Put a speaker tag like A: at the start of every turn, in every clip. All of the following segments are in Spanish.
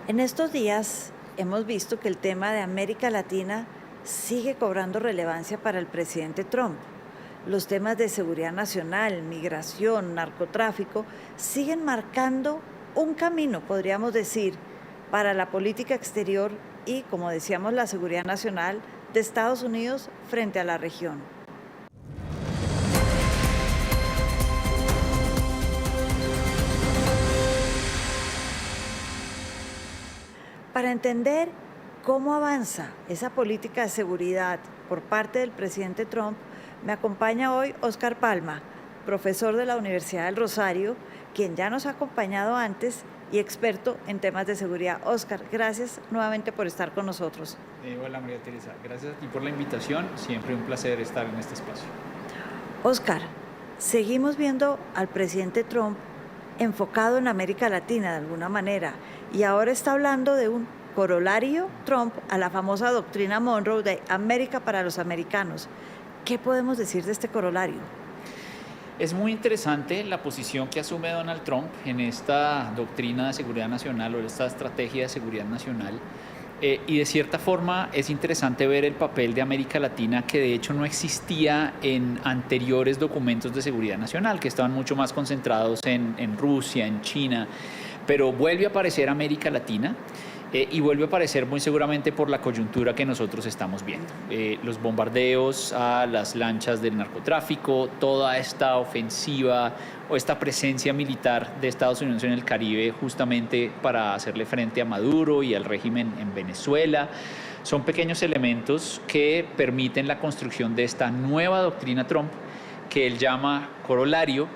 A: En estos días hemos visto que el tema de América Latina sigue cobrando relevancia para el presidente Trump. Los temas de seguridad nacional, migración, narcotráfico siguen marcando un camino, podríamos decir, para la política exterior y, como decíamos, la seguridad nacional de Estados Unidos frente a la región. Para entender cómo avanza esa política de seguridad por parte del presidente Trump, me acompaña hoy Óscar Palma, profesor de la Universidad del Rosario, quien ya nos ha acompañado antes y experto en temas de seguridad. Óscar, gracias nuevamente por estar con nosotros.
B: Hola María Teresa, gracias a ti por la invitación, siempre un placer estar en este espacio.
A: Óscar, seguimos viendo al presidente Trump enfocado en América Latina de alguna manera y ahora está hablando de un corolario Trump a la famosa doctrina Monroe de América para los americanos. ¿Qué podemos decir de este corolario?
B: Es muy interesante la posición que asume Donald Trump en esta doctrina de seguridad nacional o esta estrategia de seguridad nacional. Y de cierta forma es interesante ver el papel de América Latina, que de hecho no existía en anteriores documentos de seguridad nacional, que estaban mucho más concentrados en Rusia, en China, pero vuelve a aparecer América Latina. Y vuelve a aparecer muy seguramente por la coyuntura que nosotros estamos viendo. Los bombardeos a las lanchas del narcotráfico, toda esta ofensiva o esta presencia militar de Estados Unidos en el Caribe justamente para hacerle frente a Maduro y al régimen en Venezuela. Son pequeños elementos que permiten la construcción de esta nueva doctrina Trump que él llama corolario.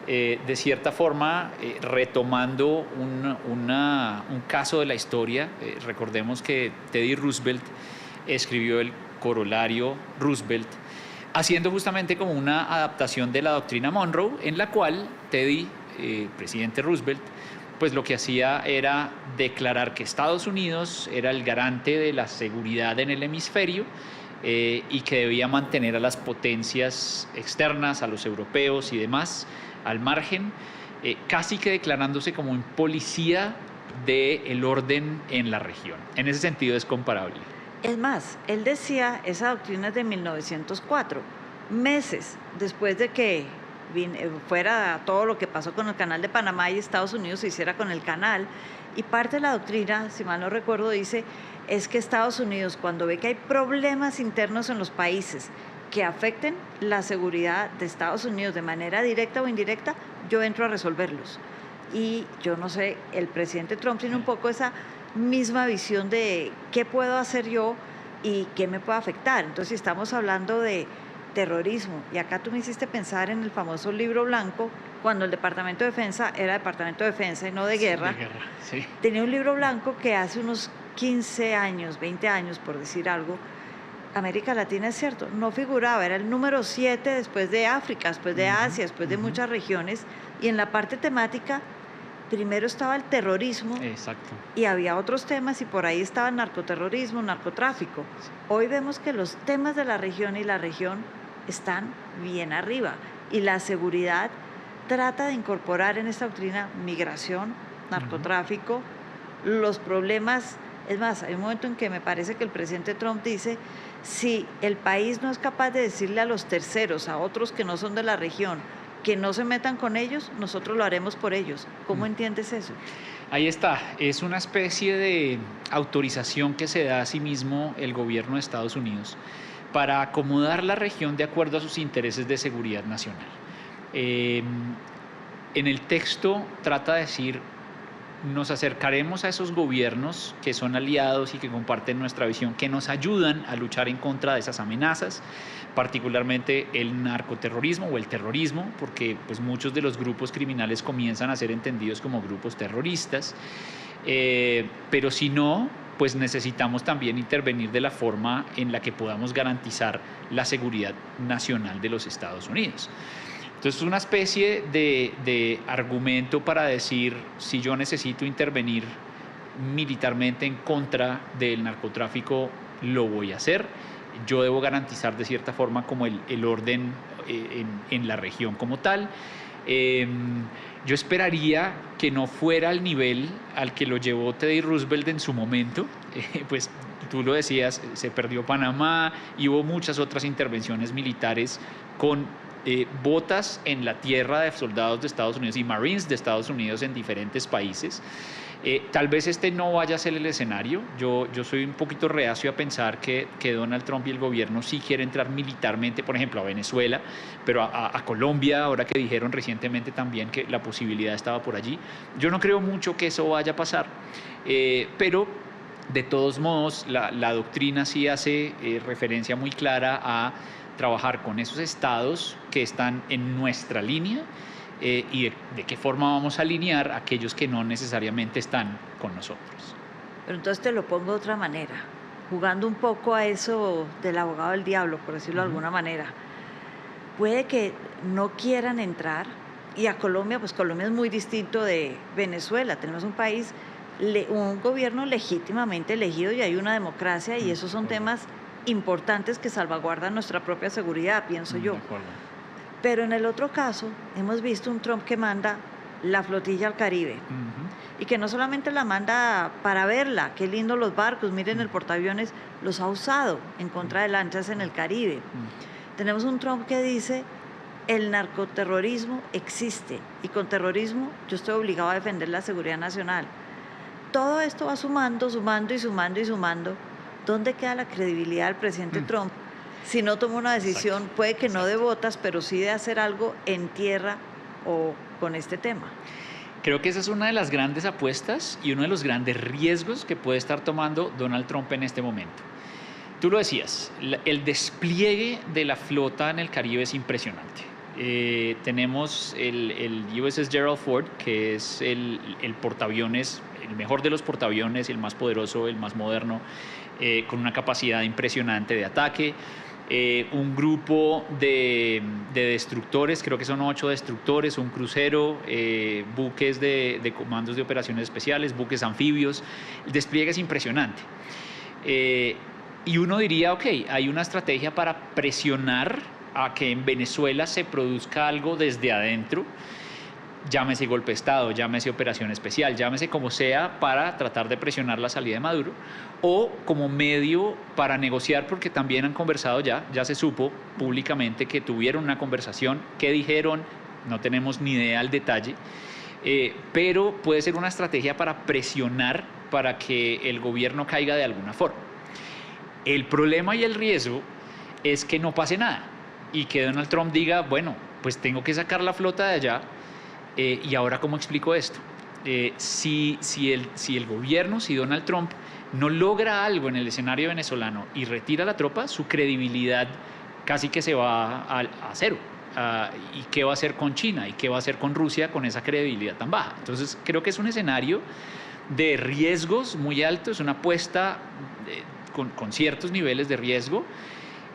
B: De cierta forma, retomando un caso de la historia, recordemos que Teddy Roosevelt escribió el corolario Roosevelt, haciendo justamente como una adaptación de la doctrina Monroe, en la cual Teddy, presidente Roosevelt, pues lo que hacía era declarar que Estados Unidos era el garante de la seguridad en el hemisferio, y que debía mantener a las potencias externas, a los europeos y demás, al margen, casi que declarándose como un policía del orden en la región. En ese sentido es comparable.
A: Es más, él decía, esa doctrina es de 1904, meses después de que fuera todo lo que pasó con el canal de Panamá y Estados Unidos se hiciera con el canal. Y parte de la doctrina, si mal no recuerdo, dice, es que Estados Unidos, cuando ve que hay problemas internos en los países que afecten la seguridad de Estados Unidos de manera directa o indirecta, yo entro a resolverlos. Y yo no sé, el presidente Trump tiene un poco esa misma visión de qué puedo hacer yo y qué me puede afectar. Entonces, si estamos hablando de terrorismo, y acá tú me hiciste pensar en el famoso libro blanco, cuando el Departamento de Defensa era Departamento de Defensa y no de guerra,
B: Sí.
A: Tenía un libro blanco que hace unos 15 años, 20 años, por decir algo, América Latina, es cierto, no figuraba, era el número 7 después de África, después de Asia, después de muchas regiones, y en la parte temática primero estaba el terrorismo.
B: Exacto.
A: Y había otros temas y por ahí estaba el narcoterrorismo, narcotráfico. Hoy vemos que los temas de la región y la región están bien arriba y la seguridad trata de incorporar en esta doctrina migración, narcotráfico, los problemas. Es más, hay un momento en que me parece que el presidente Trump dice, si el país no es capaz de decirle a los terceros, a otros que no son de la región, que no se metan con ellos, nosotros lo haremos por ellos. ¿Cómo entiendes eso?
B: Ahí está, es una especie de autorización que se da a sí mismo el gobierno de Estados Unidos para acomodar la región de acuerdo a sus intereses de seguridad nacional. En el texto trata de decir, nos acercaremos a esos gobiernos que son aliados y que comparten nuestra visión, que nos ayudan a luchar en contra de esas amenazas, particularmente el narcoterrorismo o el terrorismo, porque pues, muchos de los grupos criminales comienzan a ser entendidos como grupos terroristas, pero si no, pues necesitamos también intervenir de la forma en la que podamos garantizar la seguridad nacional de los Estados Unidos. Entonces es una especie de argumento para decir, si yo necesito intervenir militarmente en contra del narcotráfico, lo voy a hacer. Yo debo garantizar de cierta forma como el orden en la región como tal. Yo esperaría que no fuera al nivel al que lo llevó Teddy Roosevelt en su momento, pues tú lo decías, se perdió Panamá y hubo muchas otras intervenciones militares con botas en la tierra de soldados de Estados Unidos y Marines de Estados Unidos en diferentes países. Tal vez este no vaya a ser el escenario. Yo soy un poquito reacio a pensar que Donald Trump y el gobierno sí quieren entrar militarmente, por ejemplo, a Venezuela, pero a Colombia, ahora que dijeron recientemente también que la posibilidad estaba por allí. Yo no creo mucho que eso vaya a pasar, pero de todos modos la doctrina sí hace referencia muy clara a trabajar con esos estados que están en nuestra línea, y de qué forma vamos a alinear a aquellos que no necesariamente están con nosotros.
A: Pero entonces te lo pongo de otra manera, jugando un poco a eso del abogado del diablo, por decirlo de alguna manera. Puede que no quieran entrar, y a Colombia, pues Colombia es muy distinto de Venezuela. Tenemos un país, un gobierno legítimamente elegido y hay una democracia, y esos son temas importantes que salvaguardan nuestra propia seguridad, pienso yo.
B: De acuerdo.
A: Pero en el otro caso, hemos visto un Trump que manda la flotilla al Caribe. Y que no solamente la manda para verla, qué lindo los barcos, miren el portaaviones, los ha usado en contra de lanchas en el Caribe. Tenemos un Trump que dice, el narcoterrorismo existe y con terrorismo yo estoy obligado a defender la seguridad nacional. Todo esto va sumando, sumando y sumando y sumando. ¿Dónde queda la credibilidad del presidente Trump? Si no toma una decisión, puede que no de botas, pero sí de hacer algo en tierra o con este tema.
B: Creo que esa es una de las grandes apuestas y uno de los grandes riesgos que puede estar tomando Donald Trump en este momento. Tú lo decías, el despliegue de la flota en el Caribe es impresionante. Tenemos el USS Gerald Ford, que es el portaaviones, el mejor de los portaaviones, el más poderoso, el más moderno, con una capacidad impresionante de ataque. Un grupo de destructores, creo que son 8 destructores, un crucero, buques de comandos de operaciones especiales, buques anfibios. El despliegue es impresionante. Y uno diría, ok, hay una estrategia para presionar a que en Venezuela se produzca algo desde adentro, llámese golpe de Estado, llámese operación especial, llámese como sea, para tratar de presionar la salida de Maduro, o como medio para negociar, porque también han conversado ya se supo públicamente que tuvieron una conversación, que dijeron, no tenemos ni idea al detalle, pero puede ser una estrategia para presionar para que el gobierno caiga de alguna forma. El problema y el riesgo es que no pase nada y que Donald Trump diga, bueno, pues tengo que sacar la flota de allá. ¿Y ahora cómo explico esto? Si el gobierno, si Donald Trump no logra algo en el escenario venezolano y retira la tropa, su credibilidad casi que se va a cero. ¿Y qué va a hacer con China? ¿Y qué va a hacer con Rusia con esa credibilidad tan baja? Entonces creo que es un escenario de riesgos muy altos, una apuesta con ciertos niveles de riesgo,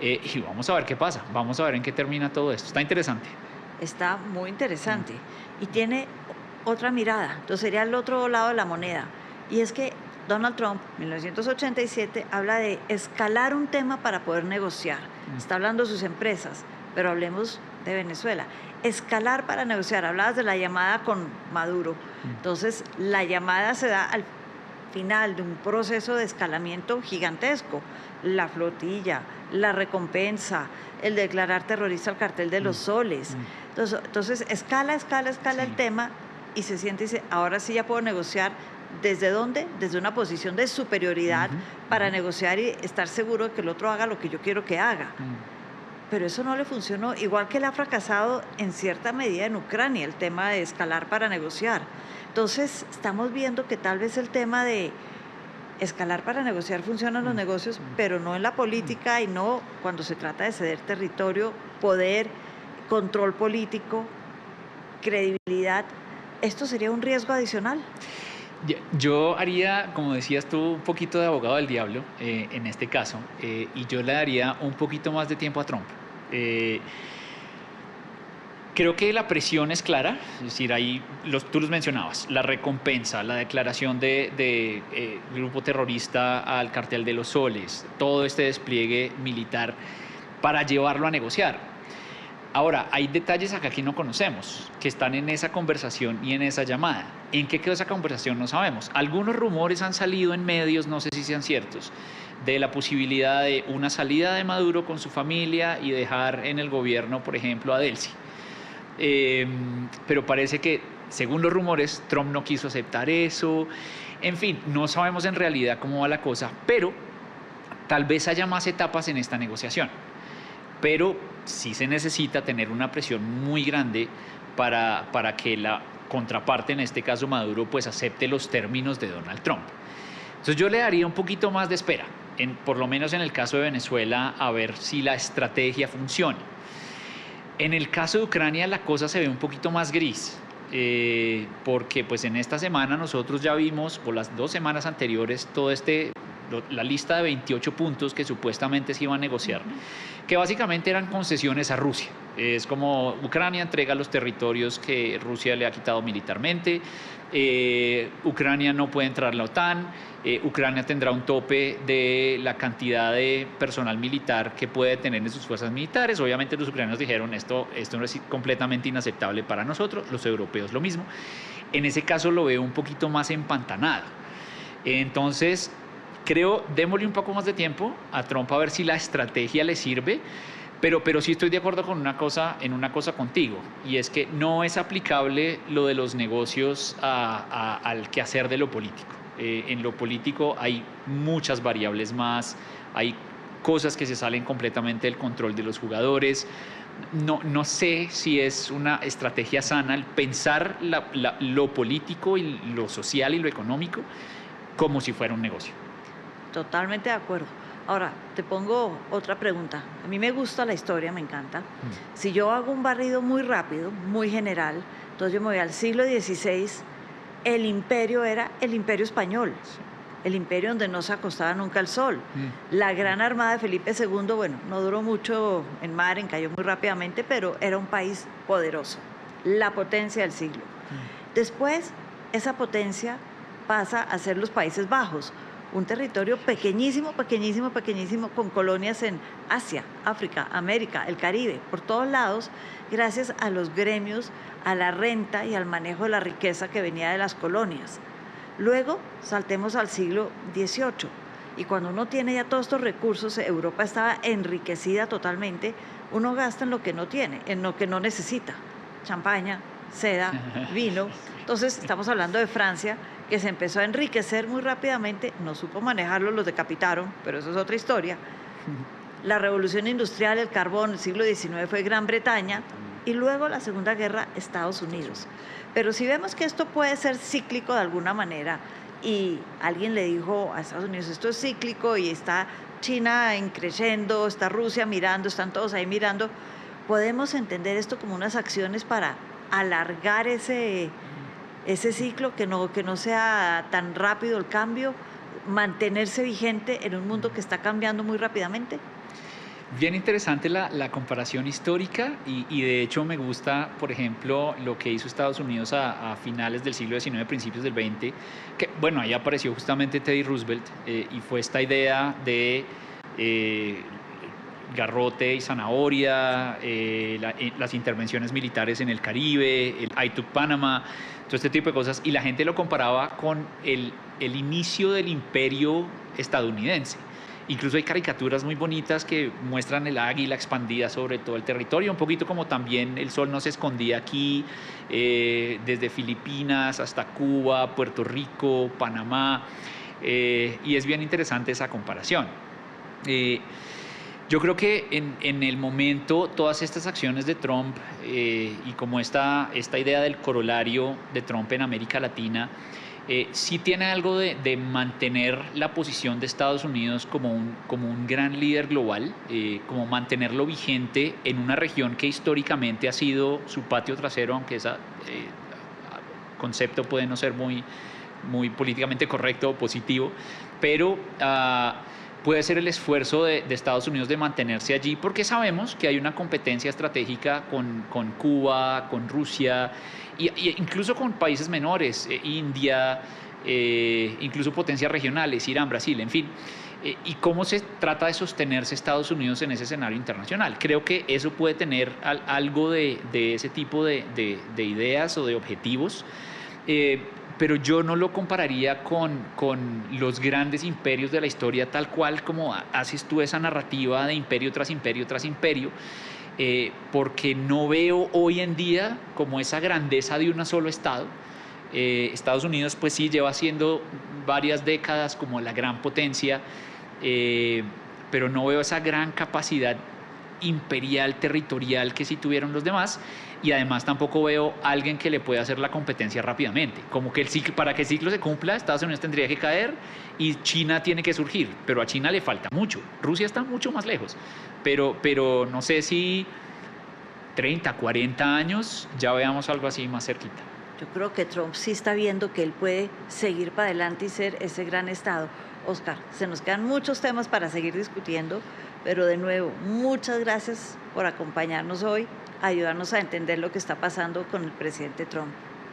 B: y vamos a ver qué pasa, vamos a ver en qué termina todo esto. Está interesante.
A: Está muy interesante y tiene otra mirada. Entonces sería el otro lado de la moneda. Y es que Donald Trump, en 1987, habla de escalar un tema para poder negociar. Está hablando de sus empresas, pero hablemos de Venezuela. Escalar para negociar. Hablabas de la llamada con Maduro. Entonces, la llamada se da al final de un proceso de escalamiento gigantesco. La flotilla, la recompensa, el declarar terrorista al cartel de los soles. Entonces escala el tema y se siente y dice, ahora sí ya puedo negociar. ¿Desde dónde? Desde una posición de superioridad para negociar y estar seguro de que el otro haga lo que yo quiero que haga. Pero eso no le funcionó, igual que le ha fracasado en cierta medida en Ucrania, el tema de escalar para negociar. Entonces estamos viendo que tal vez el tema de escalar para negociar funciona en los negocios, pero no en la política y no cuando se trata de ceder territorio, poder, control político, credibilidad. ¿Esto sería un riesgo adicional?
B: Yo haría, como decías tú, un poquito de abogado del diablo en este caso, y yo le daría un poquito más de tiempo a Trump. Creo que la presión es clara, es decir, ahí tú los mencionabas, la recompensa, la declaración de grupo terrorista al cartel de los soles, todo este despliegue militar para llevarlo a negociar. Ahora, hay detalles acá que no conocemos, que están en esa conversación y en esa llamada. ¿En qué quedó esa conversación? No sabemos. Algunos rumores han salido en medios, no sé si sean ciertos, de la posibilidad de una salida de Maduro con su familia y dejar en el gobierno, por ejemplo, a Delcy. Pero parece que, según los rumores, Trump no quiso aceptar eso. En fin, no sabemos en realidad cómo va la cosa, pero tal vez haya más etapas en esta negociación. Pero sí se necesita tener una presión muy grande para que la contraparte, en este caso Maduro, pues acepte los términos de Donald Trump. Entonces yo le daría un poquito más de espera, por lo menos en el caso de Venezuela, a ver si la estrategia funciona. En el caso de Ucrania la cosa se ve un poquito más gris, porque pues en esta semana nosotros ya vimos, por las 2 semanas anteriores, la lista de 28 puntos que supuestamente se iban a negociar, que básicamente eran concesiones a Rusia. Es como Ucrania entrega los territorios que Rusia le ha quitado militarmente, Ucrania no puede entrar a la OTAN, Ucrania tendrá un tope de la cantidad de personal militar que puede tener en sus fuerzas militares. Obviamente los ucranianos dijeron esto no es completamente inaceptable para nosotros, los europeos lo mismo. En ese caso lo veo un poquito más empantanado. Entonces, creo, démosle un poco más de tiempo a Trump a ver si la estrategia le sirve, pero sí estoy de acuerdo en una cosa contigo, y es que no es aplicable lo de los negocios al quehacer de lo político. En lo político hay muchas variables más, hay cosas que se salen completamente del control de los jugadores. No sé si es una estrategia sana el pensar lo político y lo social y lo económico como si fuera un negocio.
A: Totalmente de acuerdo. Ahora, te pongo otra pregunta. A mí me gusta la historia, me encanta. Si yo hago un barrido muy rápido, muy general, entonces yo me voy al siglo XVI, el imperio era el imperio español, el imperio donde no se acostaba nunca el sol. La gran armada de Felipe II, bueno, no duró mucho en mar, cayó muy rápidamente, pero era un país poderoso, la potencia del siglo. Después, esa potencia pasa a ser los Países Bajos, un territorio pequeñísimo, pequeñísimo, pequeñísimo, con colonias en Asia, África, América, el Caribe, por todos lados, gracias a los gremios, a la renta y al manejo de la riqueza que venía de las colonias. Luego, saltemos al siglo XVIII, y cuando uno tiene ya todos estos recursos, Europa estaba enriquecida totalmente, uno gasta en lo que no tiene, en lo que no necesita, champaña, seda, vino. Entonces, estamos hablando de Francia, que se empezó a enriquecer muy rápidamente, no supo manejarlo, los decapitaron, pero eso es otra historia. La revolución industrial, el carbón, el siglo XIX fue Gran Bretaña, y luego la Segunda Guerra, Estados Unidos. Pero si vemos que esto puede ser cíclico de alguna manera, y alguien le dijo a Estados Unidos, esto es cíclico, y está China creciendo, está Rusia mirando, están todos ahí mirando, podemos entender esto como unas acciones para alargar ese ciclo, que no sea tan rápido el cambio, mantenerse vigente en un mundo que está cambiando muy rápidamente.
B: Bien interesante la comparación histórica y de hecho me gusta, por ejemplo, lo que hizo Estados Unidos a finales del siglo XIX, principios del XX, que bueno, ahí apareció justamente Teddy Roosevelt y fue esta idea de garrote y zanahoria, las intervenciones militares en el Caribe, el I Took Panama, todo este tipo de cosas, y la gente lo comparaba con el inicio del imperio estadounidense. Incluso hay caricaturas muy bonitas que muestran el águila expandida sobre todo el territorio, un poquito como también el sol no se escondía aquí, desde Filipinas hasta Cuba, Puerto Rico, Panamá, y es bien interesante esa comparación. Yo creo que en el momento todas estas acciones de Trump y como esta idea del corolario de Trump en América Latina, sí tiene algo de mantener la posición de Estados Unidos como un gran líder global, como mantenerlo vigente en una región que históricamente ha sido su patio trasero, aunque ese concepto puede no ser muy políticamente correcto o positivo, pero puede ser el esfuerzo de Estados Unidos de mantenerse allí, porque sabemos que hay una competencia estratégica con Cuba, con Rusia, e incluso con países menores, India, incluso potencias regionales, Irán, Brasil, en fin. Y cómo se trata de sostenerse Estados Unidos en ese escenario internacional. Creo que eso puede tener algo de ese tipo de ideas o de objetivos, pero yo no lo compararía con los grandes imperios de la historia, tal cual como haces tú esa narrativa de imperio tras imperio tras imperio, porque no veo hoy en día como esa grandeza de un solo Estado. Estados Unidos pues sí lleva siendo varias décadas como la gran potencia, pero no veo esa gran capacidad imperial, territorial que sí tuvieron los demás, y además tampoco veo a alguien que le pueda hacer la competencia rápidamente. Como que para que el ciclo se cumpla, Estados Unidos tendría que caer y China tiene que surgir, pero a China le falta mucho. Rusia está mucho más lejos, pero no sé si 30, 40 años ya veamos algo así más cerquita.
A: Yo creo que Trump sí está viendo que él puede seguir para adelante y ser ese gran Estado. Oscar, se nos quedan muchos temas para seguir discutiendo, pero de nuevo, muchas gracias por acompañarnos hoy, ayudarnos a entender lo que está pasando con el presidente Trump.